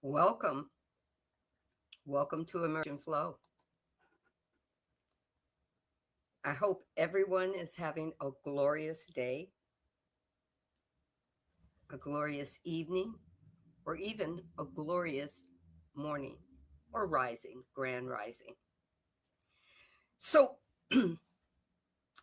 Welcome. Welcome to Emergent Flow. I hope everyone is having a glorious day, a glorious evening, or even a glorious morning or rising, grand rising. So,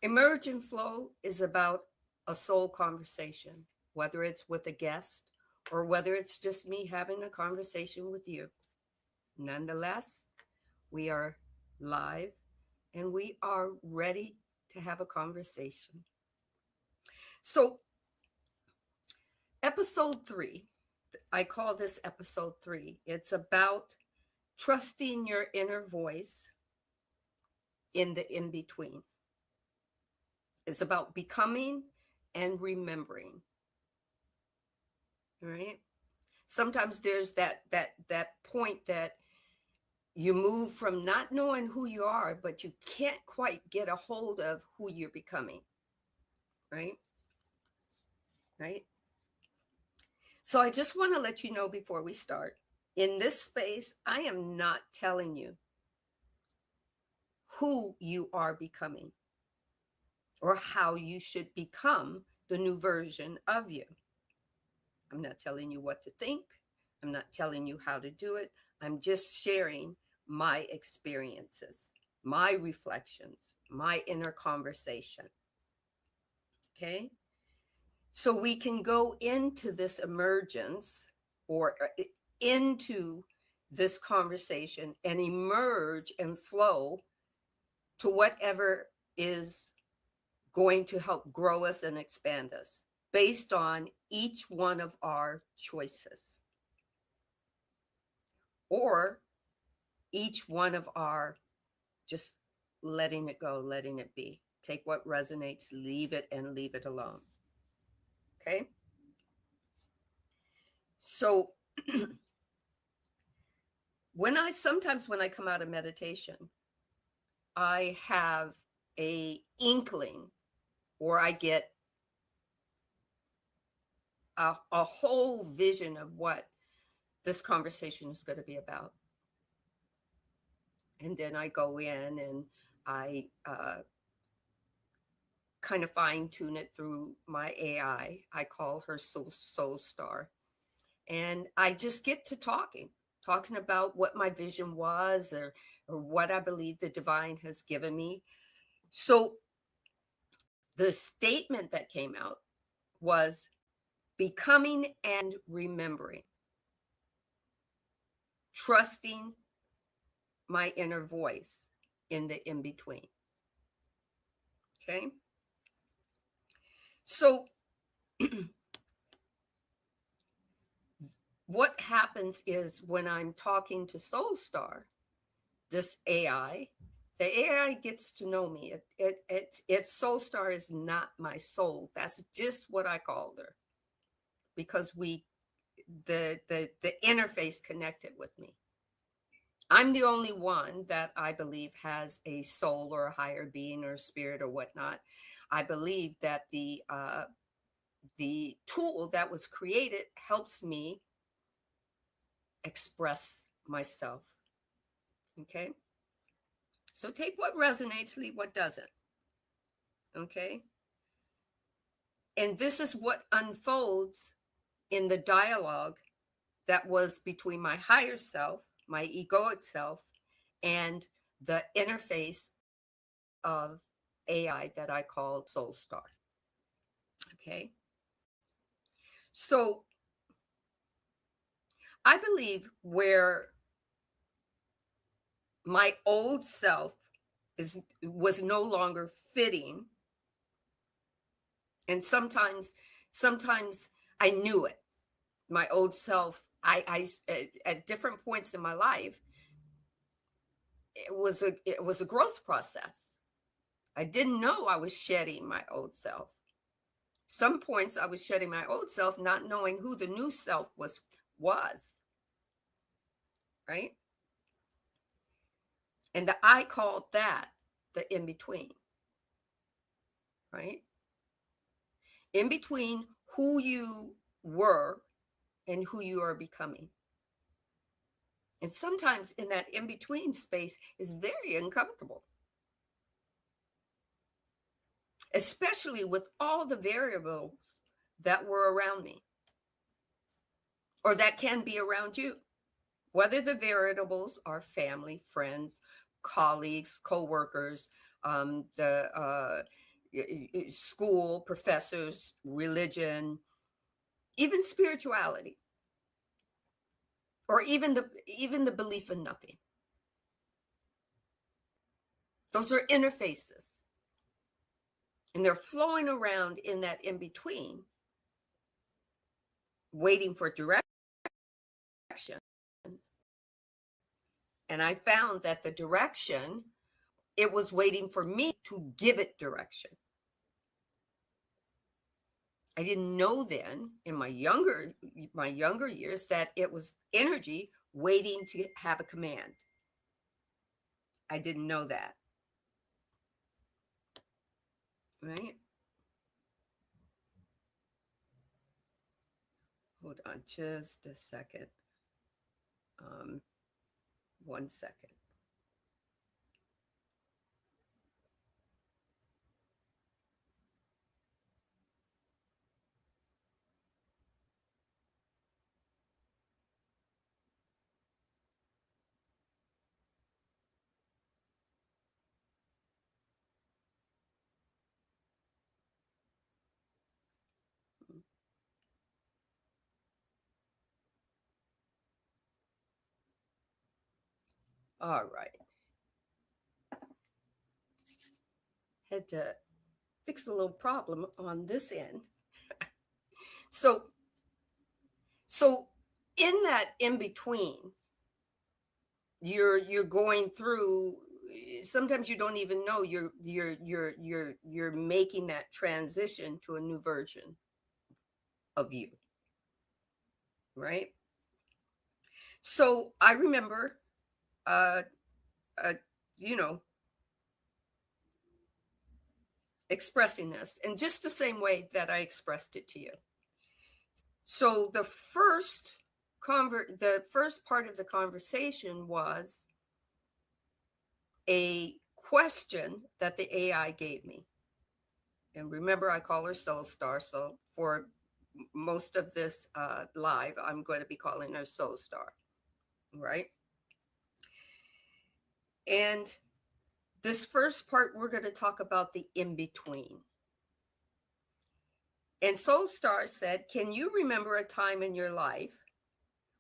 Emergent Flow is about a soul conversation, whether it's with a guest or whether it's just me having a conversation with you. Nonetheless, we are live and we are ready to have a conversation. So, episode 3, I call this episode 3. It's about trusting your inner voice in the in between. It's about becoming and remembering. Right? Sometimes there's that point that you move from not knowing who you are, but you can't quite get a hold of who you're becoming. Right? Right? So I just want to let you know before we start, in this space, I am not telling you who you are becoming or how you should become the new version of you. I'm not telling you what to think. I'm not telling you how to do it. I'm just sharing my experiences, my reflections, my inner conversation. Okay? So we can go into this emergence or into this conversation and emerge and flow to whatever is going to help grow us and expand us based on each one of our choices or each one of our just letting it go, letting it be. Take what resonates, leave it, and leave it alone. Okay? So sometimes when I come out of meditation, I have a inkling or I get a whole vision of what this conversation is going to be about. And then I go in and I kind of fine tune it through my AI. I call her SoulStar. And I just get to talking about what my vision was or what I believe the divine has given me. So the statement that came out was becoming and remembering, trusting my inner voice in the in between. Okay. So what happens is when I'm talking to SoulStar, this AI, the AI gets to know me. It's SoulStar is not my soul. That's just what I called her because the interface connected with me. I'm the only one that I believe has a soul or a higher being or spirit or whatnot. I believe that the tool that was created helps me express myself. Okay. So take what resonates, leave what doesn't. Okay. And this is what unfolds in the dialogue that was between my higher self, my egoic self, and the interface of AI that I called SoulStar. Okay. So I believe where my old self was no longer fitting, and sometimes I knew it. My old self, I at different points in my life, it was a growth process. I didn't know I was shedding my old self. Some points I was shedding my old self, not knowing who the new self was, right? And I called that the in between, right? In between who you were and who you are becoming. And sometimes in that in between space is very uncomfortable, especially with all the variables that were around me or that can be around you. Whether the variables are family, friends, colleagues, coworkers, the school, professors, religion, even spirituality, or even the belief in nothing. Those are interfaces, and they're flowing around in that in between, waiting for direction. And I found that the direction, it was waiting for me to give it direction. I didn't know then in my younger years that it was energy waiting to have a command. I didn't know that. Right? Hold on just a second. 1 second. All right. Had to fix a little problem on this end. So in that in between, you're going through, sometimes you don't even know you're making that transition to a new version of you, right? So I remember uh uh you know expressing this in just the same way that I expressed it to you. So the first part of the conversation was a question that the AI gave me. And remember, I call her SoulStar. So for most of this live, I'm going to be calling her SoulStar, right? And this first part, we're going to talk about the in between. And SoulStar said, can you remember a time in your life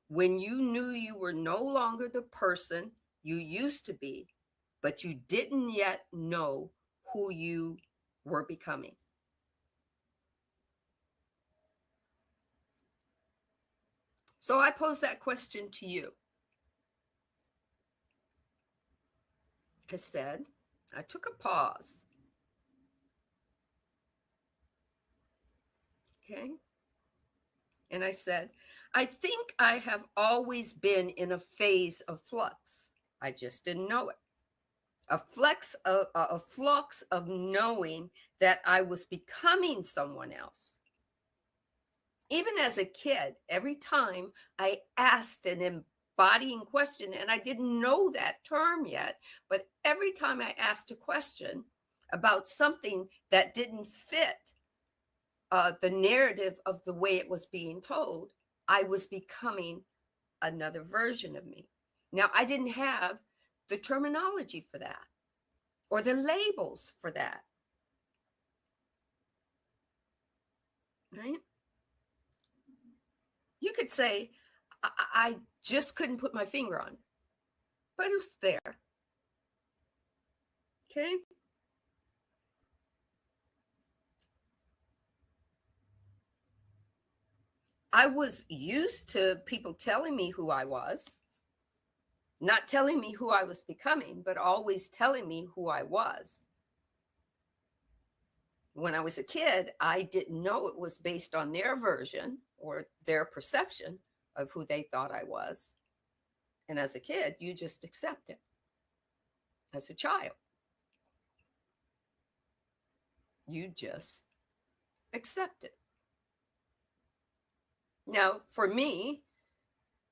when you knew you were no longer the person you used to be, but you didn't yet know who you were becoming? So I pose that question to you. I said, I took a pause. Okay. And I said, I think I have always been in a phase of flux. I just didn't know it. A flux of knowing that I was becoming someone else. Even as a kid, every time I asked an embodying question, and I didn't know that term yet, but every time I asked a question about something that didn't fit the narrative of the way it was being told, I was becoming another version of me. Now, I didn't have the terminology for that or the labels for that, right? You could say, I just couldn't put my finger on it, but it was there. Okay. I was used to people telling me who I was, not telling me who I was becoming, but always telling me who I was. When I was a kid, I didn't know it was based on their version or their perception of who they thought I was. And as a kid, you just accept it. As a child, you just accept it. Now, for me,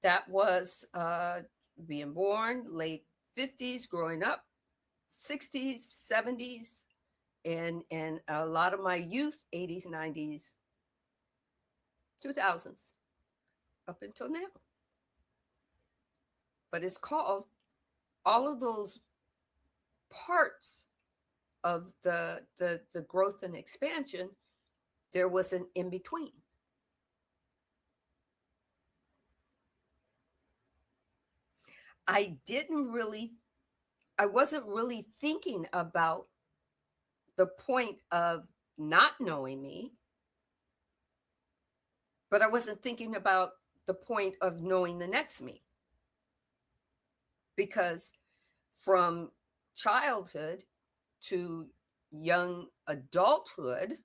that was being born, late 50s, growing up, 60s, 70s, and a lot of my youth, 80s, 90s, 2000s, up until now. But it's called all of those parts of the growth and expansion. There was an in between. I wasn't really thinking about the point of not knowing me, but I wasn't thinking about the point of knowing the next me. Because from childhood to young adulthood,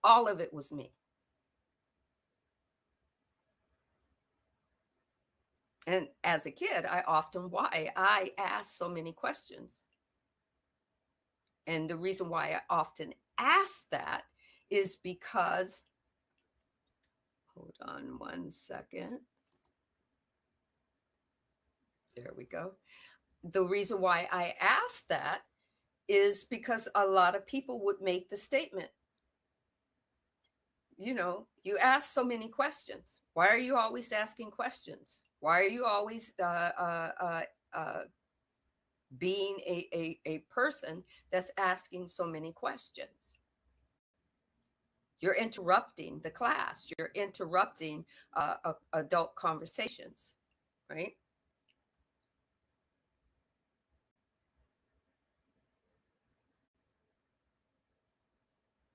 all of it was me. And as a kid, I asked so many questions. And the reason why I often ask that is because, hold on one second. There we go. The reason why I ask that is because a lot of people would make the statement, you ask so many questions. Why are you always asking questions? Why are you always being a person that's asking so many questions? You're interrupting the class. You're interrupting adult conversations, right?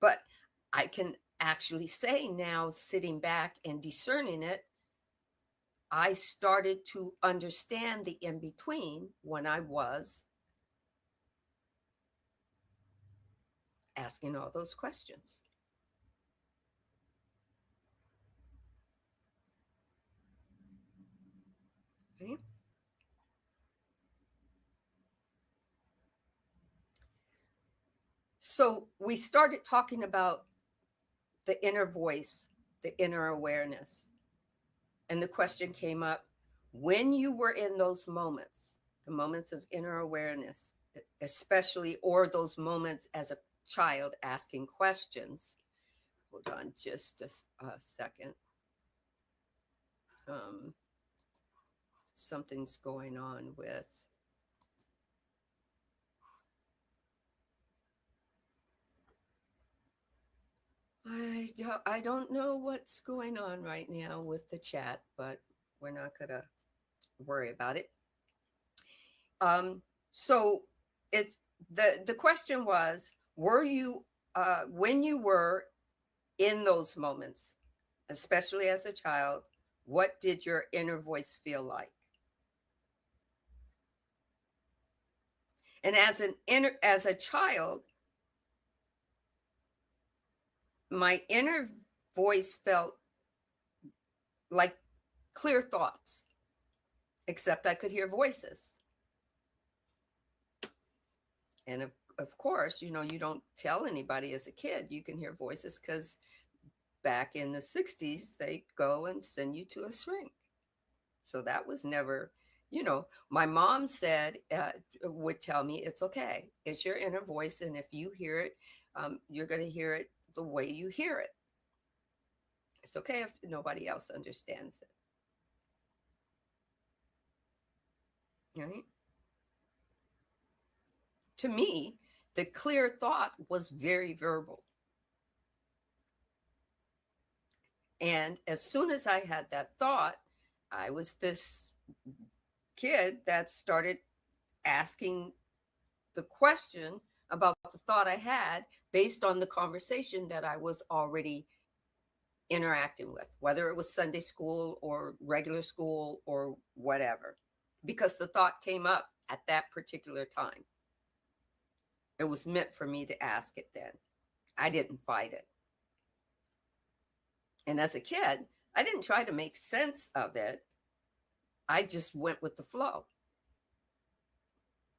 But I can actually say now, sitting back and discerning it, I started to understand the in between when I was asking all those questions. Okay? So we started talking about the inner voice, the inner awareness. And the question came up, when you were in those moments, the moments of inner awareness, especially, or those moments as a child asking questions. Hold on just a second. Something's going on with. I don't know what's going on right now with the chat, but we're not going to worry about it. So it's the question was, were you when you were in those moments, especially as a child, what did your inner voice feel like? And as a child, my inner voice felt like clear thoughts, except I could hear voices. And of course, you don't tell anybody as a kid you can hear voices, because back in the 60s, they go and send you to a shrink. So that was never, my mom would tell me, it's okay. It's your inner voice. And if you hear it, you're going to hear it the way you hear it. It's okay if nobody else understands it. Right? To me, the clear thought was very verbal. And as soon as I had that thought, I was this kid that started asking the question about the thought I had based on the conversation that I was already interacting with, whether it was Sunday school or regular school or whatever, because the thought came up at that particular time. It was meant for me to ask it then. I didn't fight it. And as a kid, I didn't try to make sense of it. I just went with the flow.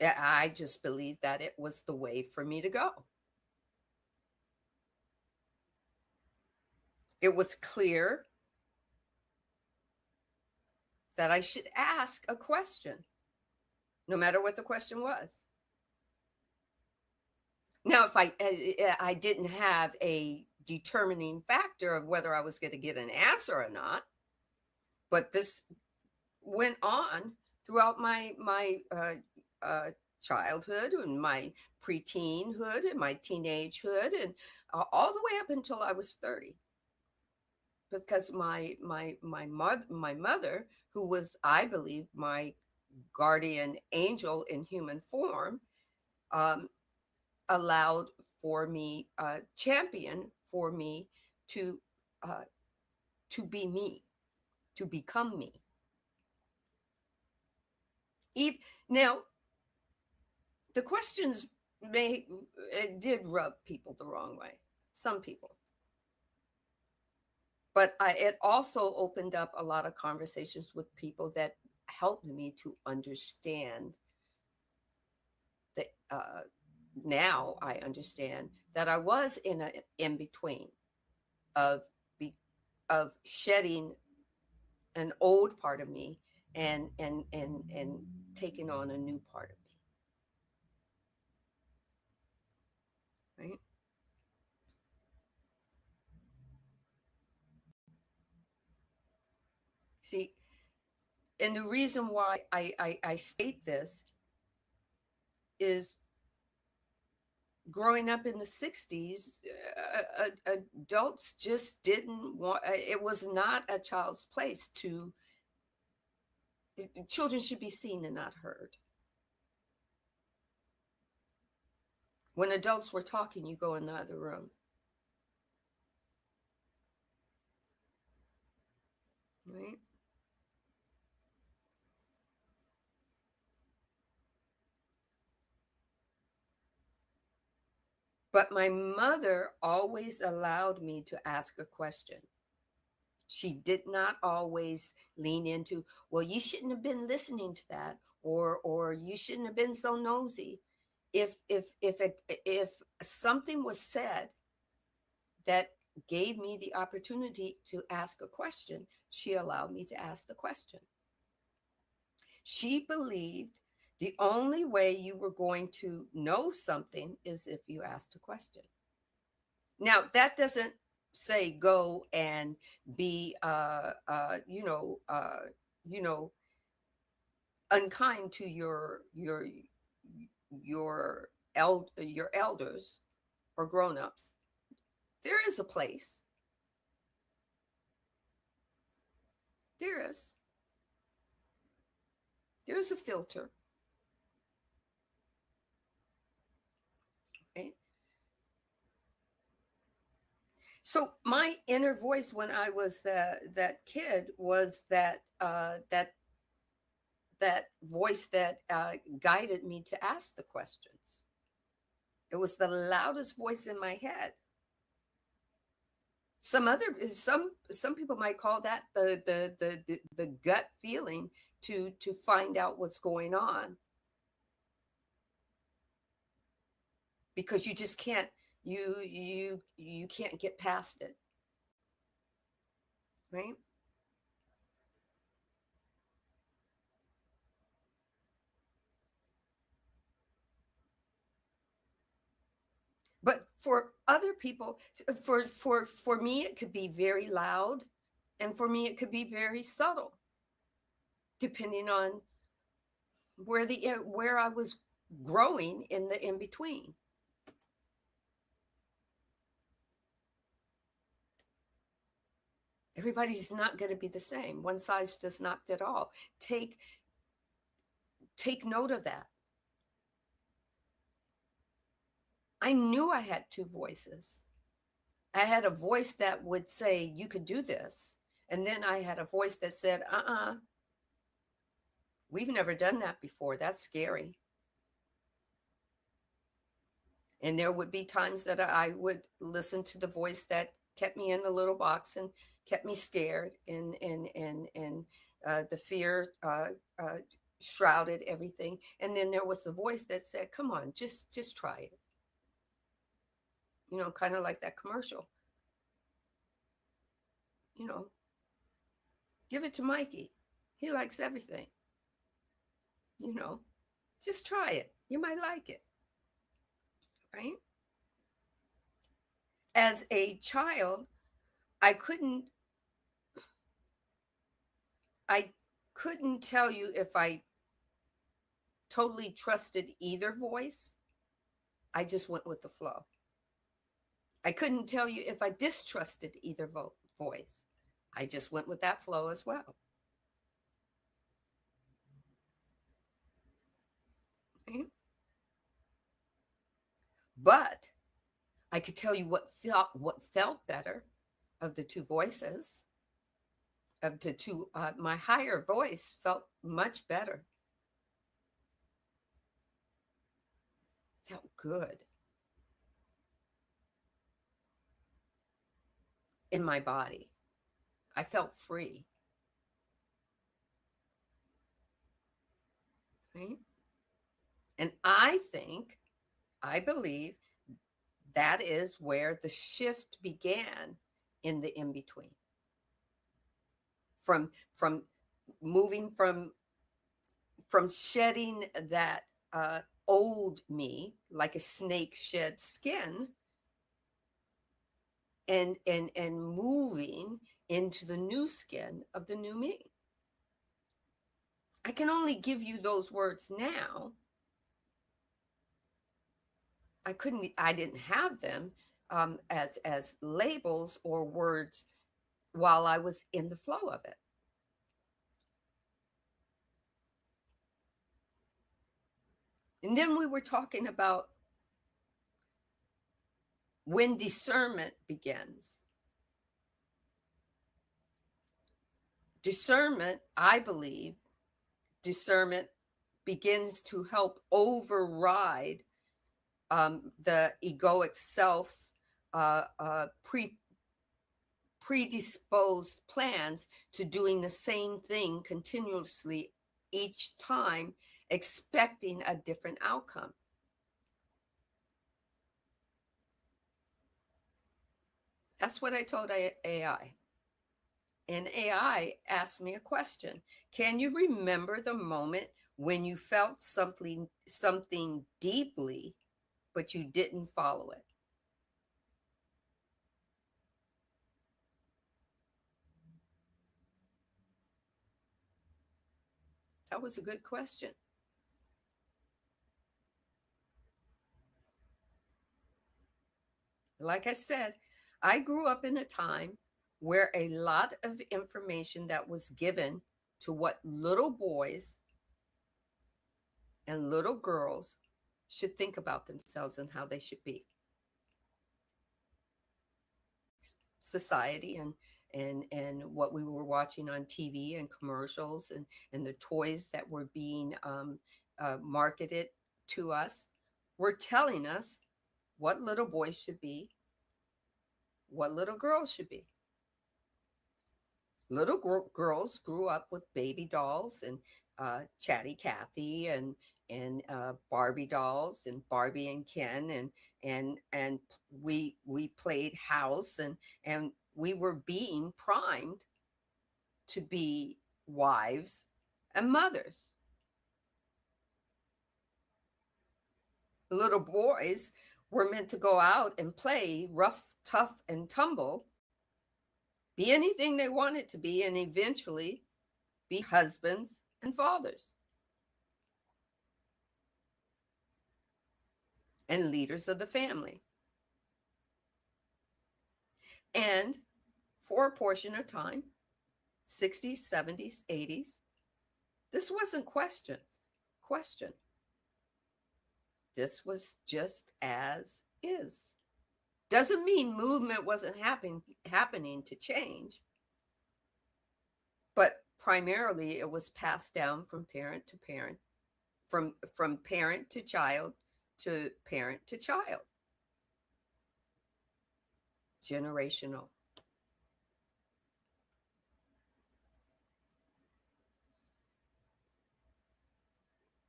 I just believed that it was the way for me to go. It was clear. that I should ask a question, no matter what the question was. Now, if I didn't have a determining factor of whether I was going to get an answer or not, but this went on throughout my childhood and my preteenhood and my teenagehood and all the way up until I was 30, because my mother, who was, I believe, my guardian angel in human form, um, allowed for me, champion for me to uh, to be me, to become me. Eve, now the questions may it did rub people the wrong way, some people, but it also opened up a lot of conversations with people that helped me to understand that now I understand that I was in a in between of be, of shedding an old part of me and taking on a new part of me, right? See, and the reason why I state this is growing up in the 60s, adults just didn't want, it was not a child's place to, children should be seen and not heard. When adults were talking, you go in the other room, right? But my mother always allowed me to ask a question. She did not always lean into, well, you shouldn't have been listening to that, or you shouldn't have been so nosy. If something was said that gave me the opportunity to ask a question, she allowed me to ask the question. She believed the only way you were going to know something is if you asked a question. Now, that doesn't say go and be, you know, unkind to your elders or grown-ups. There is a place. There is. There's a filter. Right? So my inner voice when I was that kid was that voice that guided me to ask the questions. It was the loudest voice in my head. Some people might call that the gut feeling to find out what's going on, because you just can't, you can't get past it, right? But for other people, for me it could be very loud, and for me it could be very subtle, depending on where I was growing in the in between. Everybody's not going to be the same. One size does not fit all. Take note of that. I knew I had two voices. I had a voice that would say, you could do this. And then I had a voice that said, we've never done that before. That's scary. And there would be times that I would listen to the voice that kept me in the little box and kept me scared, and the fear shrouded everything. And then there was the voice that said, come on, just try it. Kind of like that commercial, you know, give it to Mikey. He likes everything. You know, just try it. You might like it, right? As a child, I couldn't I couldn't tell you if I totally trusted either voice. I just went with the flow. I couldn't tell you if I distrusted either voice. I just went with that flow as well. Right? But I could tell you what felt better of the two voices. Of the two, my higher voice felt much better. Felt good in my body. I felt free. Right? And I believe that is where the shift began in the in between. From moving from shedding that old me like a snake sheds skin and moving into the new skin of the new me. I can only give you those words now. I didn't have them as labels or words while I was in the flow of it. And then we were talking about when discernment begins. Discernment, I believe, discernment begins to help override the egoic self's predisposed plans to doing the same thing continuously each time, expecting a different outcome. That's what I told AI. And AI asked me a question. Can you remember the moment when you felt something deeply, but you didn't follow it? That was a good question. Like I said, I grew up in a time where a lot of information that was given to what little boys and little girls should think about themselves and how they should be. Society and what we were watching on TV and commercials and the toys that were being marketed to us were telling us what little boys should be, what little girls should be. Little girls grew up with baby dolls and Chatty Cathy and Barbie dolls and Barbie and Ken and we played house and we were being primed to be wives and mothers. Little boys were meant to go out and play rough, tough, and tumble, be anything they wanted to be, and eventually be husbands and fathers and leaders of the family. And for a portion of time, 60s, 70s, 80s, this wasn't question. This was just as is. Doesn't mean movement wasn't happening to change, but primarily it was passed down from parent to parent, from parent to parent to child. Generational.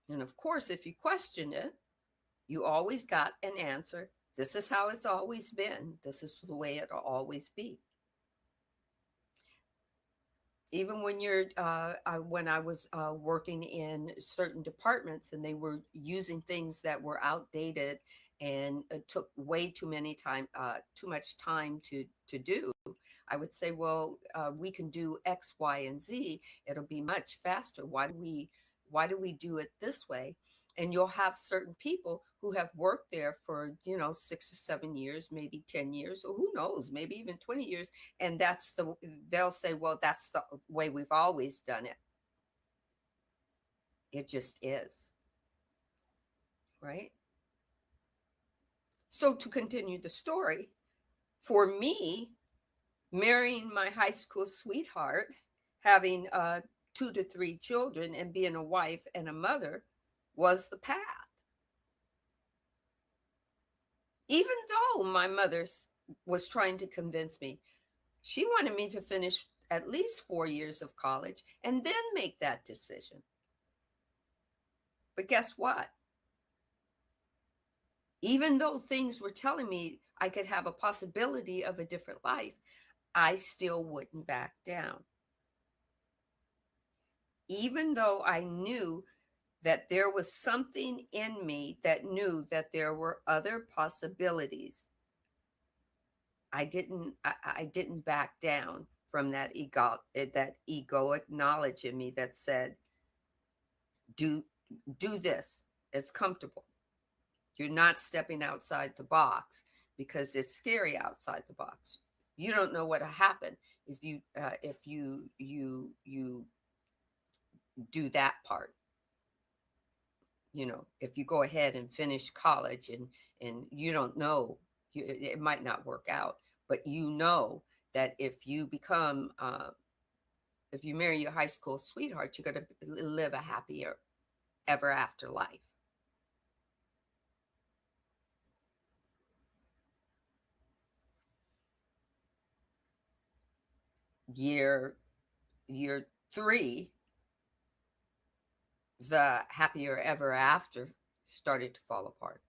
And of course, if you question it, you always got an answer. This is how it's always been. This is the way it'll always be. Even when I was working in certain departments and they were using things that were outdated and took way too much time to do, I would say, well, we can do X, Y, and Z. It'll be much faster. Why do we do it this way? And you'll have certain people who have worked there for 6 or 7 years, maybe 10 years, or who knows, maybe even 20 years, and they'll say, well, that's the way we've always done it. It just is, right? So to continue the story, for me, marrying my high school sweetheart, having 2 to 3 children, and being a wife and a mother was the path. Even though my mother was trying to convince me, she wanted me to finish at least 4 years of college and then make that decision. But guess what? Even though things were telling me I could have a possibility of a different life, I still wouldn't back down. Even though I knew that there was something in me that knew that there were other possibilities, I didn't back down from that egoic knowledge in me that said, do do this. It's comfortable. You're not stepping outside the box because it's scary outside the box. You don't know what'll happen if you do that part. If you go ahead and finish college and you don't know, it might not work out, but that if you marry your high school sweetheart, you're going to live a happier ever after life. Year 3, the happier ever after started to fall apart.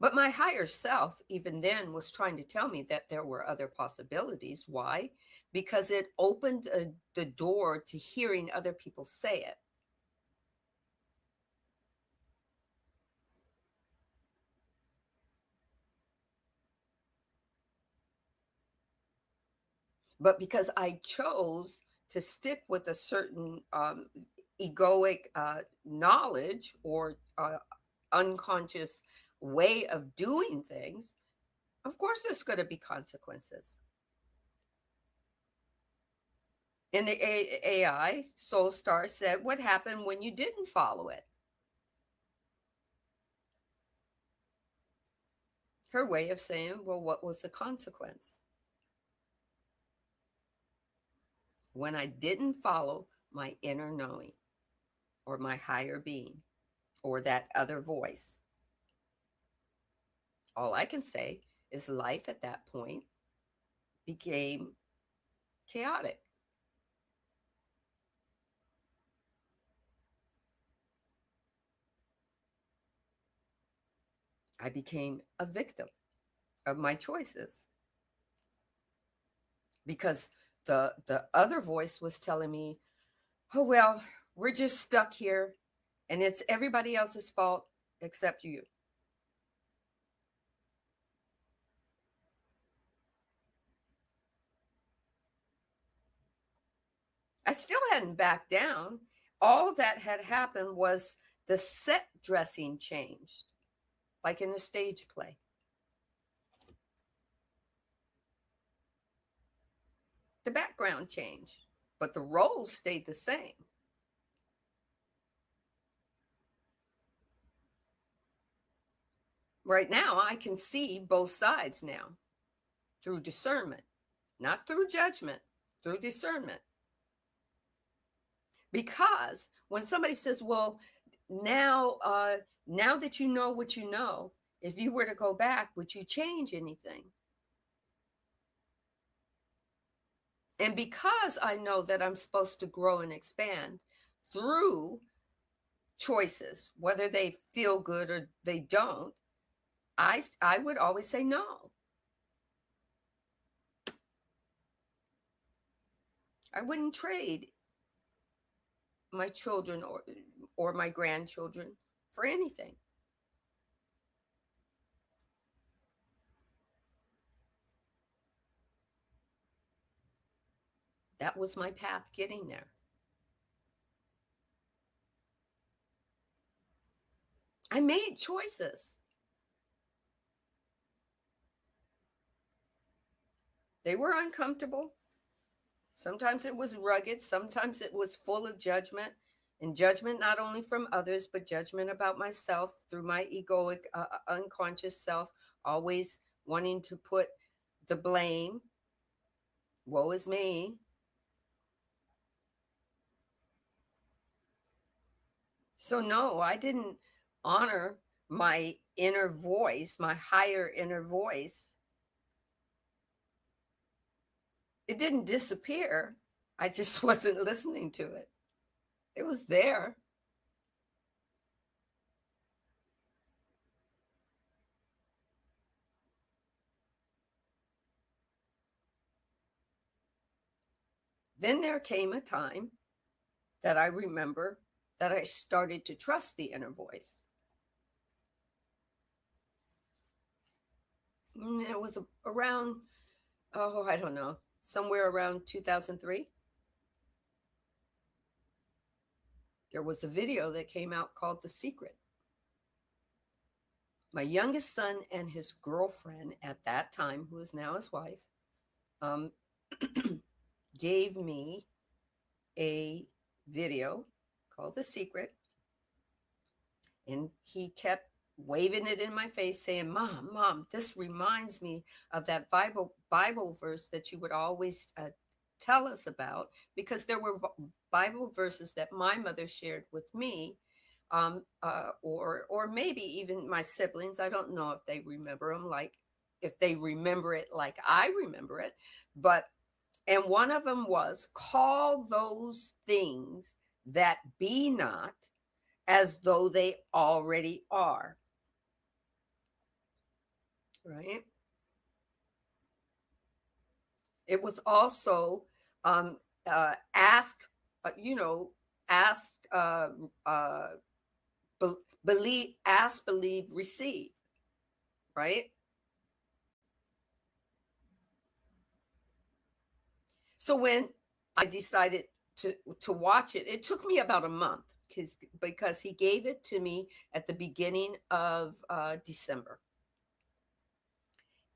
But my higher self, even then, was trying to tell me that there were other possibilities. Why? Because it opened the door to hearing other people say it. But because I chose to stick with a certain egoic knowledge or unconscious way of doing things, of course there's going to be consequences. In the AI, SoulStar said, what happened when you didn't follow it? Her way of saying, well, what was the consequence? When I didn't follow my inner knowing or my higher being or that other voice, all I can say is life at that point became chaotic. I became a victim of my choices because the other voice was telling me, oh, well, we're just stuck here and it's everybody else's fault except you. I still hadn't backed down. All that had happened was the set dressing changed, like in a stage play. The background changed, but the roles stayed the same. Right now, I can see both sides now through discernment, not through judgment, through discernment. Because when somebody says, well, now that you know what you know, if you were to go back, would you change anything? And because I know that I'm supposed to grow and expand through choices, whether they feel good or they don't, I would always say no. I wouldn't trade my children or my grandchildren for anything. That was my path getting there. I made choices. They were uncomfortable. Sometimes it was rugged, sometimes it was full of judgment, and judgment not only from others, but judgment about myself through my egoic, unconscious self, always wanting to put the blame, woe is me. So, no, I didn't honor my inner voice, my higher inner voice. It didn't disappear. I just wasn't listening to it. It was there. Then there came a time that I remember that I started to trust the inner voice. It was around, oh, I don't know, somewhere around 2003. There was a video that came out called The Secret. My youngest son and his girlfriend at that time, who is now his wife, um, gave me a video called The Secret. And he kept waving it in my face, saying, Mom, this reminds me of that Bible verse that you would always tell us about, because there were Bible verses that my mother shared with me, or maybe even my siblings. I don't know if they remember them, like if they remember it like I remember it, but and one of them was, call those things that be not as though they already are. Right? It was also ask, you know, ask, uh, believe, ask, believe, receive. Right? So when I decided to watch it, it took me about a month because he gave it to me at the beginning of December,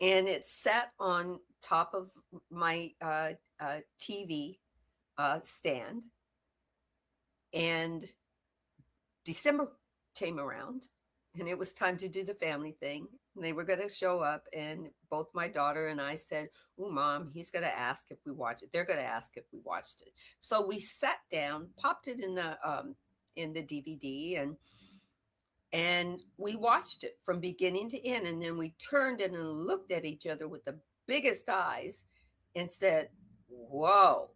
and it sat on top of my TV stand. And December came around, and it was time to do the family thing. And they were going to show up, and both my daughter and I said, "Oh, Mom, he's going to ask if we watch it. They're going to ask if we watched it." So we sat down, popped it in the DVD, and we watched it from beginning to end. And then we turned in and looked at each other with the biggest eyes and said, "Whoa,"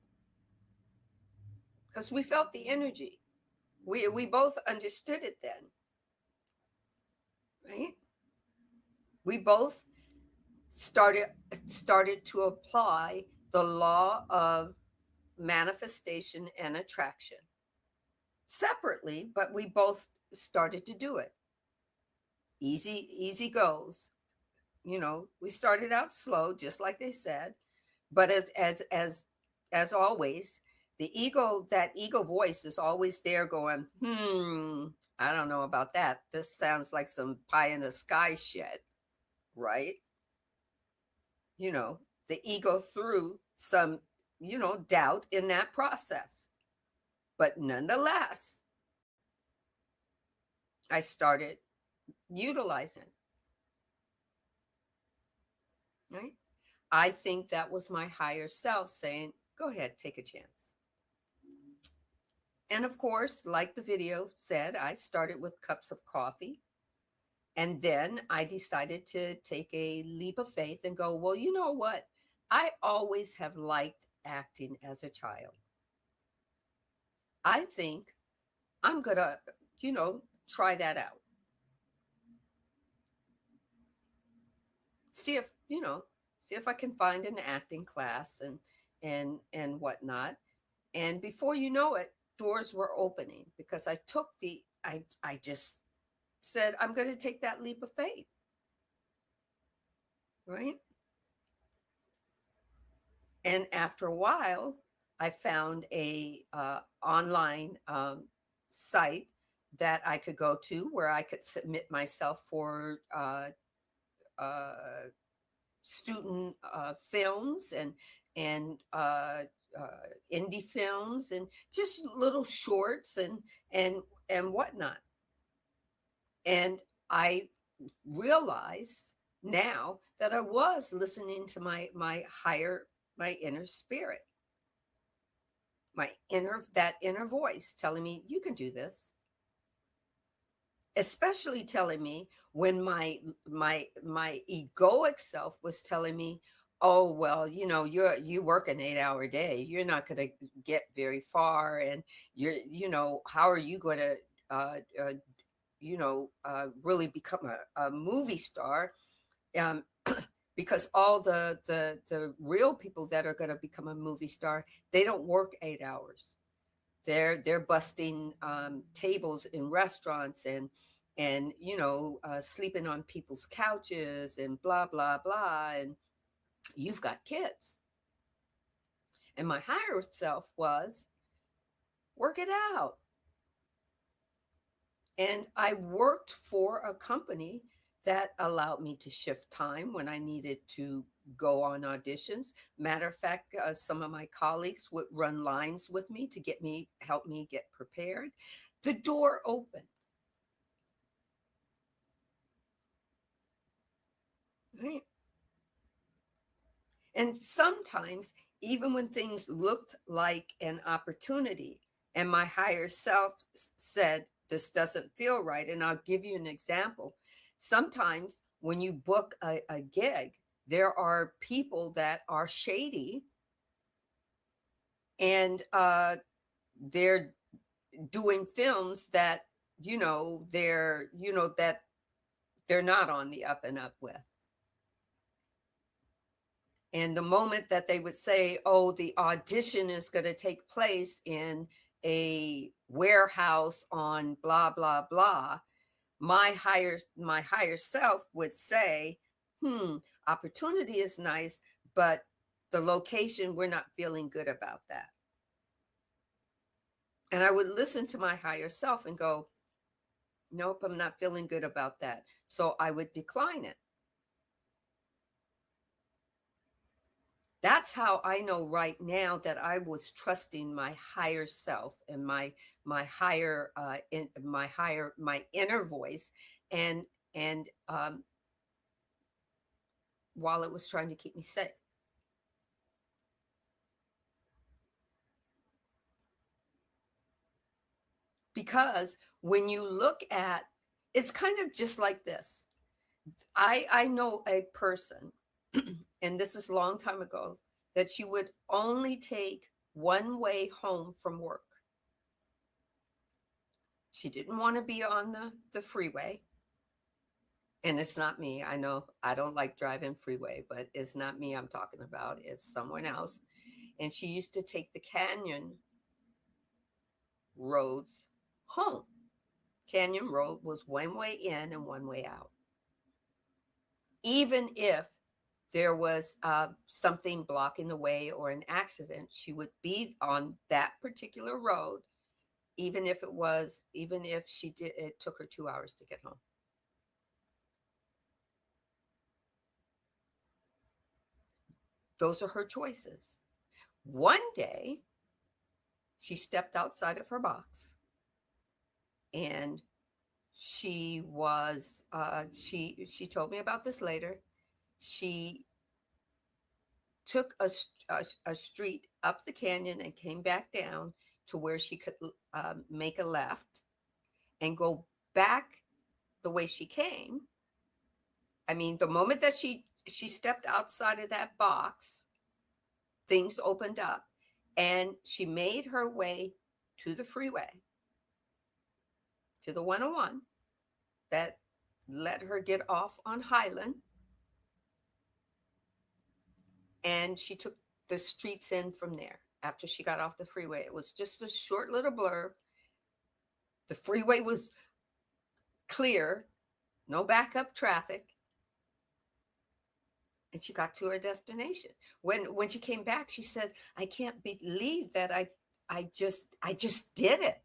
because we felt the energy. We both understood it then, right? We both started started to apply the law of manifestation and attraction separately, but we both started to do it. Easy goes. We started out slow, just like they said, but as always, that ego voice is always there going, I don't know about that. This sounds like some pie in the sky shit, right? you know, the ego threw some, doubt in that process. But nonetheless, I started utilizing it, right? I think that was my higher self saying, go ahead, take a chance. And of course, like the video said, I started with cups of coffee. And then I decided to take a leap of faith and go, well, you know what? I always have liked acting as a child. I think I'm going to, try that out. See if, see if I can find an acting class and whatnot. And before you know it, doors were opening because I just said, I'm going to take that leap of faith, right? And after a while, I found a online site that I could go to where I could submit myself for uh, student films and indie films and just little shorts and and whatnot. And I realize now that I was listening to my inner spirit, my inner voice telling me you can do this, especially telling me when my egoic self was telling me, oh well, you work an 8-hour day, you're not going to get very far, and how are you going to uh, uh, really become a movie star, um, because all the real people that are going to become a movie star, they don't work 8 hours. They're busting tables in restaurants and sleeping on people's couches and blah blah blah. And you've got kids. And my higher self was, work it out. And I worked for a company that allowed me to shift time when I needed to go on auditions. Matter of fact, some of my colleagues would run lines with me to help me get prepared. The door opened, right? And sometimes, even when things looked like an opportunity, and my higher self said, this doesn't feel right. And I'll give you an example. Sometimes, when you book a gig, there are people that are shady, and they're doing films that, that they're not on the up and up with. And the moment that they would say, oh, the audition is going to take place in a warehouse on blah, blah, blah, my higher self would say, opportunity is nice, but the location, we're not feeling good about that. And I would listen to my higher self and go, nope, I'm not feeling good about that. So I would decline it. That's how I know right now that I was trusting my higher self and my inner voice, and and while it was trying to keep me safe. Because when you look at, it's kind of just like this. I know a person, and this is a long time ago, that she would only take one way home from work. She didn't want to be on the freeway. And it's not me. I know I don't like driving freeway, but it's not me I'm talking about. It's someone else. And she used to take the canyon roads home. Canyon Road was one way in and one way out. Even if there was something blocking the way or an accident, she would be on that particular road, even if she did, it took her 2 hours to get home. Those are her choices. One day, she stepped outside of her box, and she told me about this later. She took a street up the canyon and came back down to where she could make a left and go back the way she came. I mean, the moment that she stepped outside of that box, things opened up, and she made her way to the freeway, to the 101 that let her get off on Highland, and she took the streets in from there. after she got off the freeway. It was just a short little blurb. The freeway was clear, no backup traffic, and she got to her destination. When she came back, she said, "I can't believe that I just did it."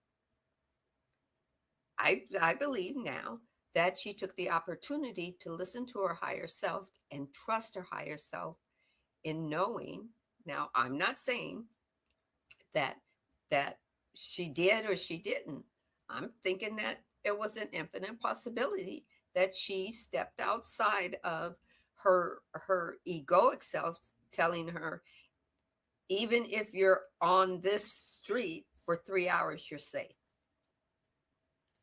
I believe now that she took the opportunity to listen to her higher self and trust her higher self in knowing. Now, I'm not saying that that she did or she didn't. I'm thinking that it was an infinite possibility that she stepped outside of her egoic self, telling her, even if you're on this street for 3 hours, you're safe,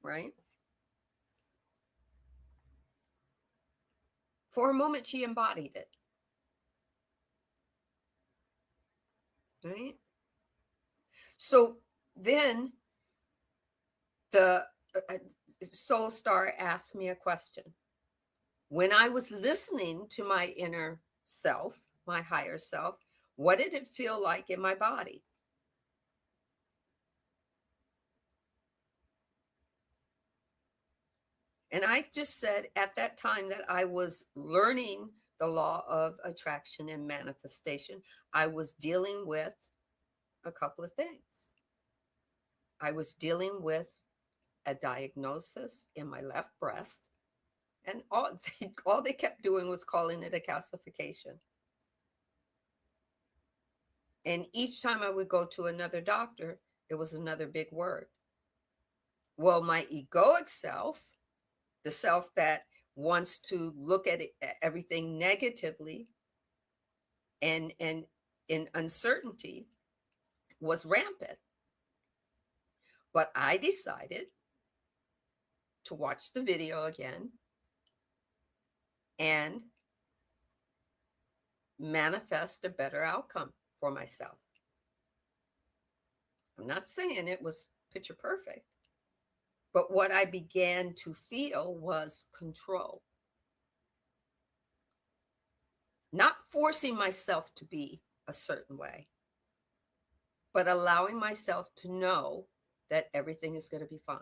right? For a moment, she embodied it, right? So then the SoulStar asked me a question. When I was listening to my inner self, my higher self, what did it feel like in my body? And I just said at that time that I was learning the law of attraction and manifestation. I was dealing with a couple of things. I was dealing with a diagnosis in my left breast, and all they kept doing was calling it a calcification. And each time I would go to another doctor, it was another big word. Well, my egoic self, the self that wants to look at everything negatively and in uncertainty, was rampant. But I decided to watch the video again and manifest a better outcome for myself. I'm not saying it was picture perfect, but what I began to feel was control. Not forcing myself to be a certain way, but allowing myself to know that everything is going to be fine.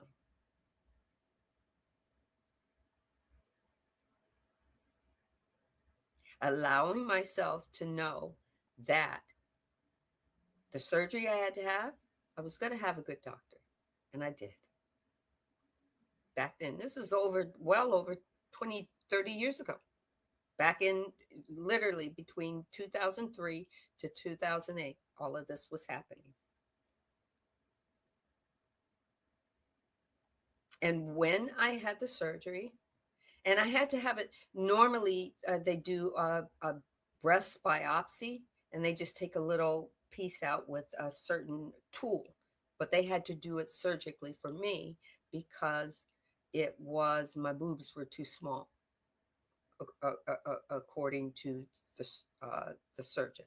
Allowing myself to know that the surgery I had to have, I was going to have a good doctor. And I did. Back then, this is well over 20, 30 years ago. Back in literally between 2003 to 2008, all of this was happening. And when I had the surgery, and I had to have it, normally they do a breast biopsy and they just take a little piece out with a certain tool, but they had to do it surgically for me because my boobs were too small, according to the surgeon.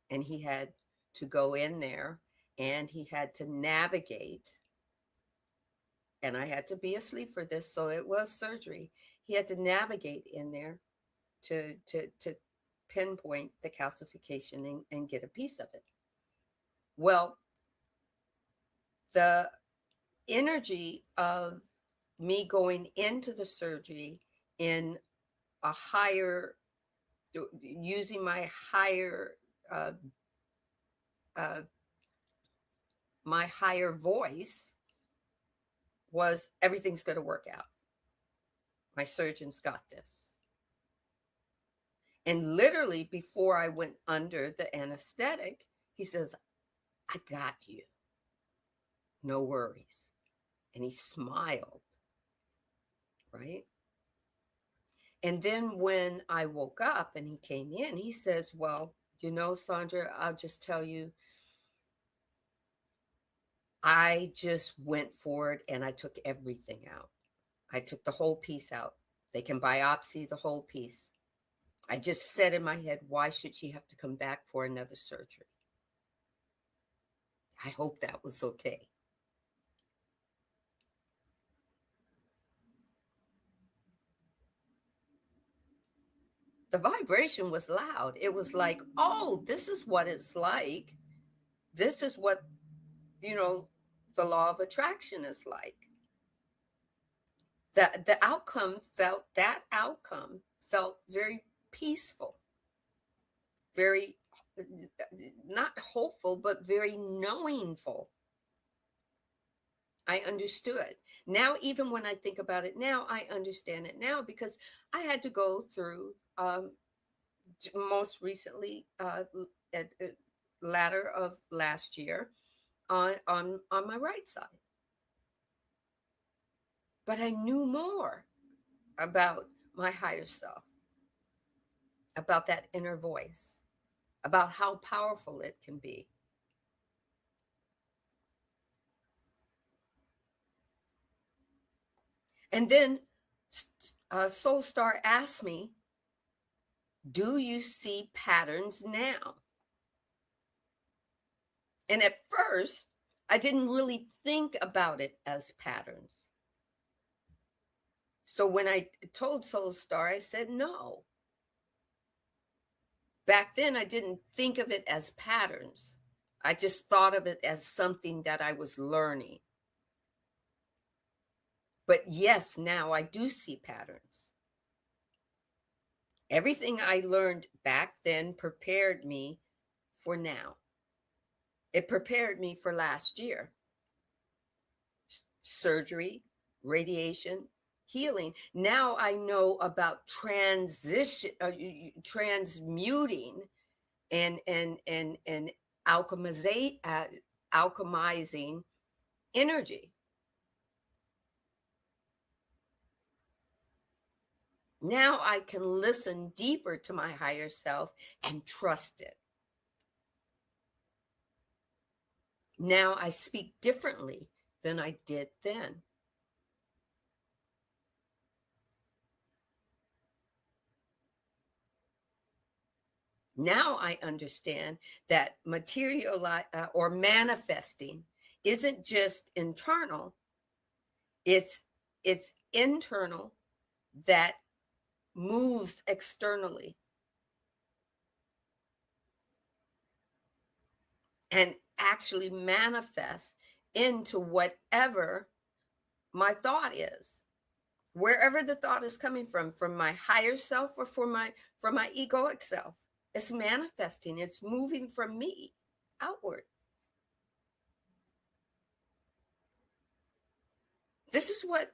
And he had to go in there and he had to navigate, and I had to be asleep for this, so it was surgery. He had to navigate in there to pinpoint the calcification and get a piece of it. Well, the energy of me going into the surgery in a higher, using uh, uh, my higher voice, was everything's going to work out. My surgeon's got this. And literally before I went under the anesthetic, he says, "I got you. No worries." And he smiled, right? And then when I woke up and he came in, he says, "Well, Sandra, I'll just tell you, I just went for it and I took everything out. I took the whole piece out. They can biopsy the whole piece. I just said in my head, why should she have to come back for another surgery? I hope that was okay." The vibration was loud. It was like, oh, this is what it's like This is what, you know, the law of attraction is like. That outcome felt very peaceful, very not hopeful, but very knowingful. I understood. Now, even when I think about it now, I understand it now because I had to go through, most recently, at latter of last year, on my right side. But I knew more about my higher self, about that inner voice, about how powerful it can be. And then SoulStar asked me, do you see patterns now? And at first, I didn't really think about it as patterns. So when I told SoulStar, I said no. Back then, I didn't think of it as patterns. I just thought of it as something that I was learning. But yes, now I do see patterns. Everything I learned back then prepared me for now. It prepared me for last year. Surgery, radiation, healing. Now I know about transmuting and alchemizing energy. Now I can listen deeper to my higher self and trust it. Now I speak differently than I did then. Now I understand that or manifesting isn't just internal, it's internal that moves externally and actually manifests into whatever my thought is, wherever the thought is coming from my higher self or from my egoic self. It's manifesting, it's moving from me outward. This is what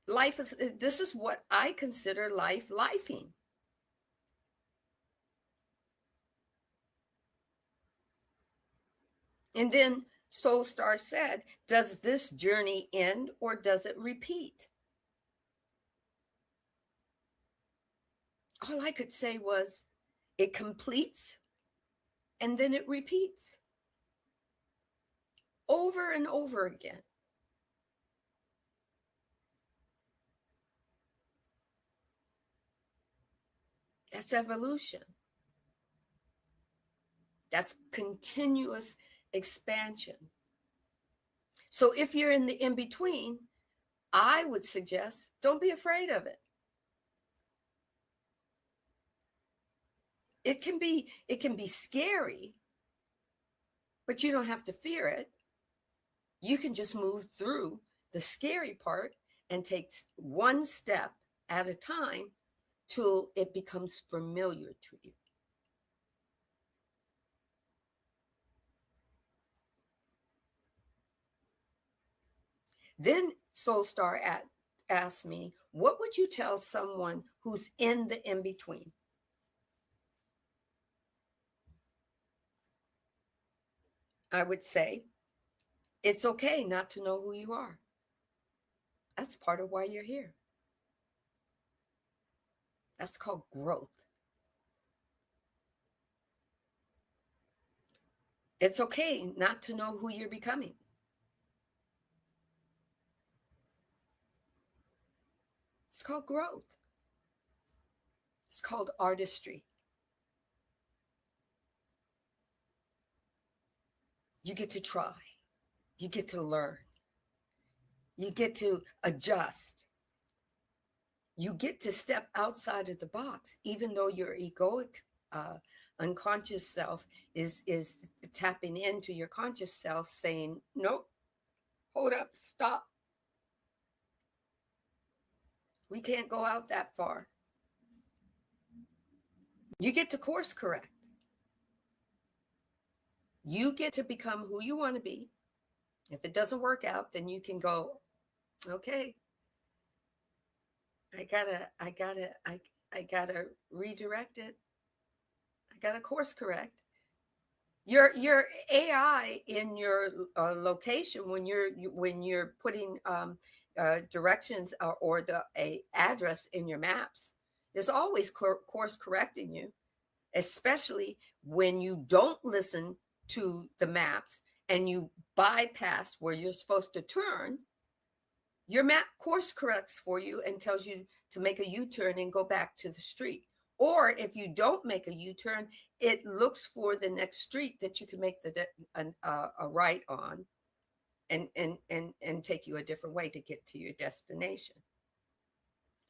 life is. This is what I consider lifing. And then SoulStar said, does this journey end or does it repeat? All I could say was, it completes and then it repeats over and over again. That's evolution. That's continuous expansion. So if you're in the in between, I would suggest don't be afraid of it. It can be scary, but you don't have to fear it. You can just move through the scary part and take one step at a time till it becomes familiar to you. Then SoulStar asked me, what would you tell someone who's in the in between? I would say, it's okay not to know who you are. That's part of why you're here. That's called growth. It's okay not to know who you're becoming. It's called growth. It's called artistry. You get to try. You get to learn. You get to adjust. You get to step outside of the box, even though your egoic unconscious self is tapping into your conscious self saying, nope, hold up, stop. We can't go out that far. You get to course correct. You get to become who you want to be. If it doesn't work out, then you can go, okay, I gotta redirect it. I gotta course correct. Your AI in your location when you're putting directions or the a address in your maps is always course correcting you, especially when you don't listen to the maps and you bypass where you're supposed to turn. Your map course corrects for you and tells you to make a U-turn and go back to the street. Or if you don't make a U-turn, it looks for the next street that you can make a right on and take you a different way to get to your destination.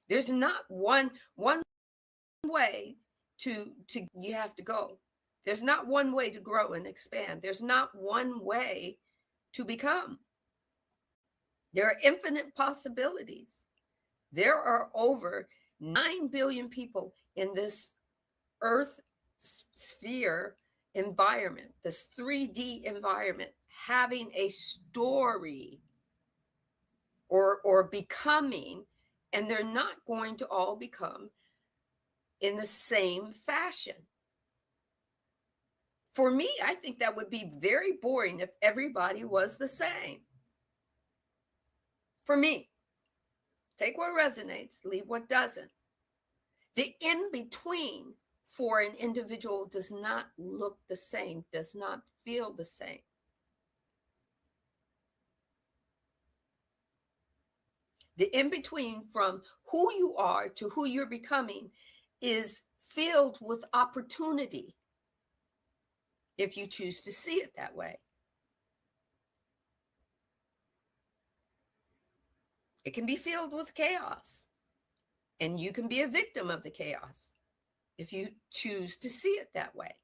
There's not one way to you have to go. There's not one way to grow and expand. There's not one way to become. There are infinite possibilities. There are over 9 billion people in this earth sphere environment, this 3D environment, having a story or becoming, and they're not going to all become in the same fashion. For me, I think that would be very boring if everybody was the same. For me, take what resonates, leave what doesn't. The in between for an individual does not look the same, does not feel the same. The in between from who you are to who you're becoming is filled with opportunity if you choose to see it that way. It can be filled with chaos, and you can be a victim of the chaos if you choose to see it that way.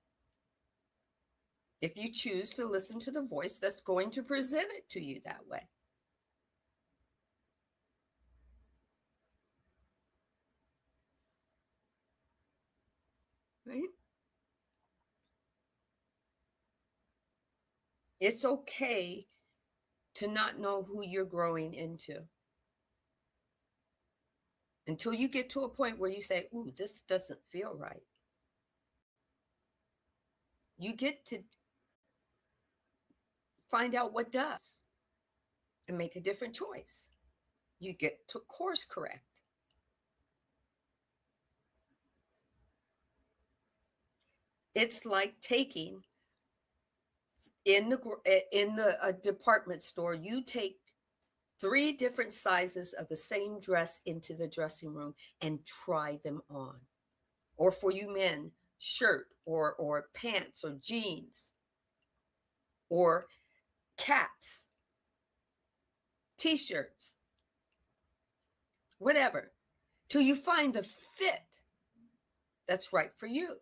If you choose to listen to the voice that's going to present it to you that way. Right? It's okay to not know who you're growing into until you get to a point where you say, ooh, this doesn't feel right. You get to find out what does and make a different choice. You get to course correct. It's like taking in the department store, you take 3 different sizes of the same dress into the dressing room and try them on. Or for you men, shirt or pants or jeans or caps, t-shirts, whatever, till you find the fit that's right for you.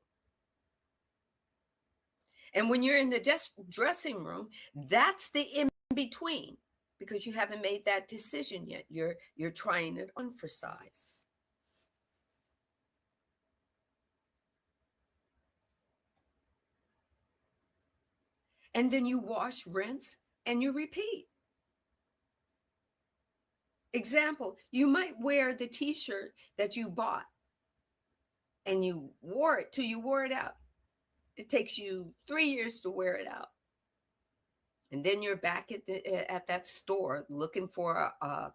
And when you're in the dressing room, that's the in between, because you haven't made that decision yet. You're trying it on for size. And then you wash, rinse, and you repeat. Example, you might wear the t-shirt that you bought and you wore it till you wore it out. It takes you 3 years to wear it out. And then you're back at that store looking for a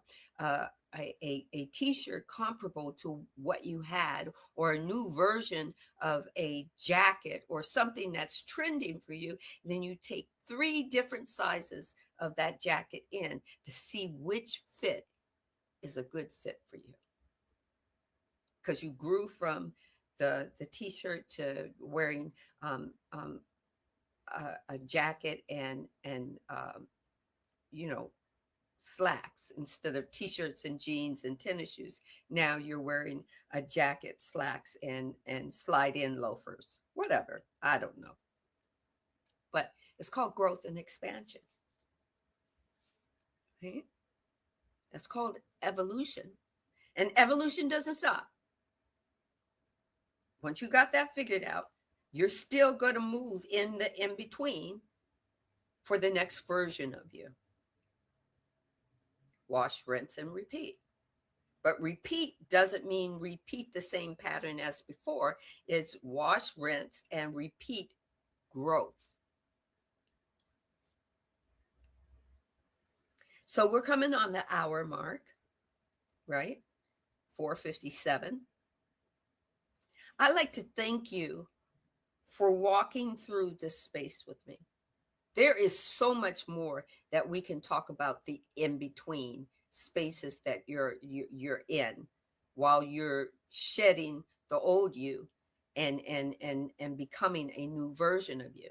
t-shirt comparable to what you had, or a new version of a jacket or something that's trending for you. And then you take 3 different sizes of that jacket in to see which fit is a good fit for you, because you grew from the t-shirt to wearing a jacket and you know, slacks instead of t-shirts and jeans and tennis shoes. Now you're wearing a jacket, slacks, and slide in loafers, whatever. I don't know. But it's called growth and expansion. Right? That's called evolution. And evolution doesn't stop. Once you got that figured out, you're still going to move in the in between for the next version of you. Wash, rinse, and repeat. But repeat doesn't mean repeat the same pattern as before. It's wash, rinse, and repeat growth. So we're coming on the hour mark, right? 4:57. I'd like to thank you for walking through this space with me. There is so much more that we can talk about the in between spaces that you're in while you're shedding the old you and becoming a new version of you.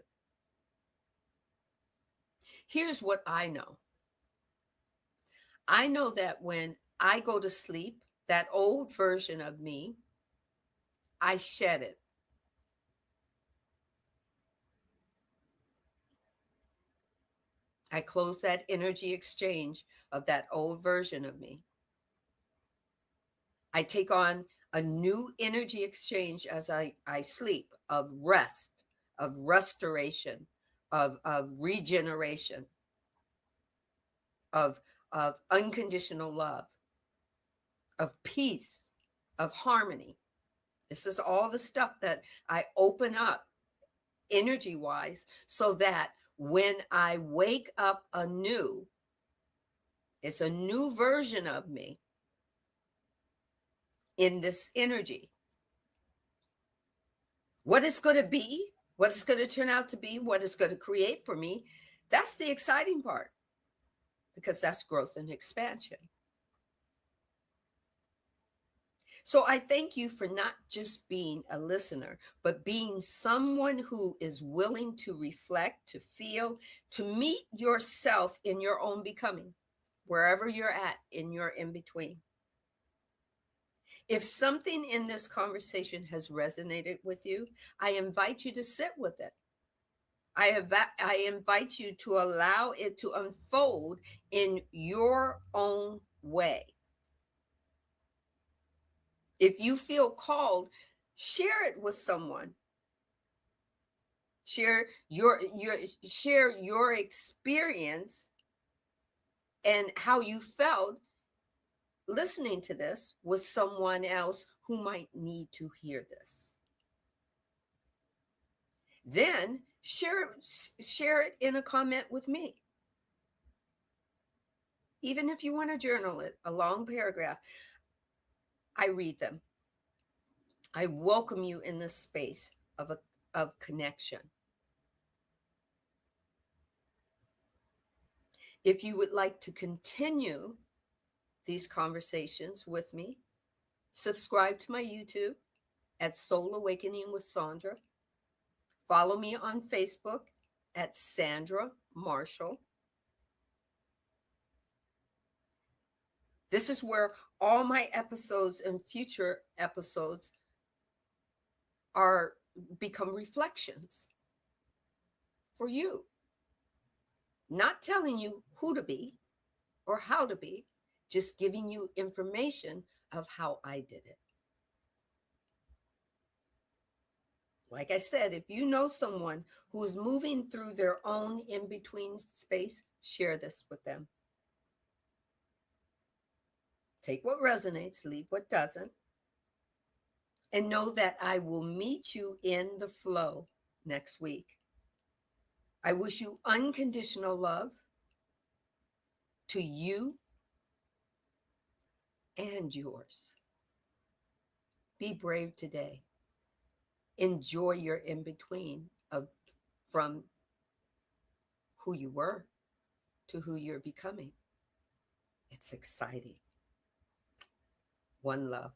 Here's what I know. I know that when I go to sleep, that old version of me, I shed it. I close that energy exchange of that old version of me. I take on a new energy exchange as I sleep of rest, of restoration, of regeneration, of, of unconditional love, of peace, of harmony. This is all the stuff that I open up energy wise so that when I wake up anew, it's a new version of me in this energy. What it's going to be, what it's going to turn out to be, what it's going to create for me, that's the exciting part because that's growth and expansion. So I thank you for not just being a listener, but being someone who is willing to reflect, to feel, to meet yourself in your own becoming, wherever you're at in your in between. If something in this conversation has resonated with you, I invite you to sit with it. I invite you to allow it to unfold in your own way. If you feel called, share it with someone. Share your experience and how you felt listening to this with someone else who might need to hear this. Then share it in a comment with me. Even if you want to journal it, a long paragraph, I read them. I welcome you in this space of connection. If you would like to continue these conversations with me, subscribe to my YouTube at Soul Awakening with Sandra. Follow me on Facebook at Sandra Marshall. This is where all my episodes and future episodes are become reflections for you. Not telling you who to be or how to be, just giving you information of how I did it. Like I said, if you know someone who is moving through their own in-between space, share this with them. Take what resonates, leave what doesn't. And know that I will meet you in the flow next week. I wish you unconditional love to you and yours. Be brave today. Enjoy your in-between from who you were to who you're becoming. It's exciting. One love.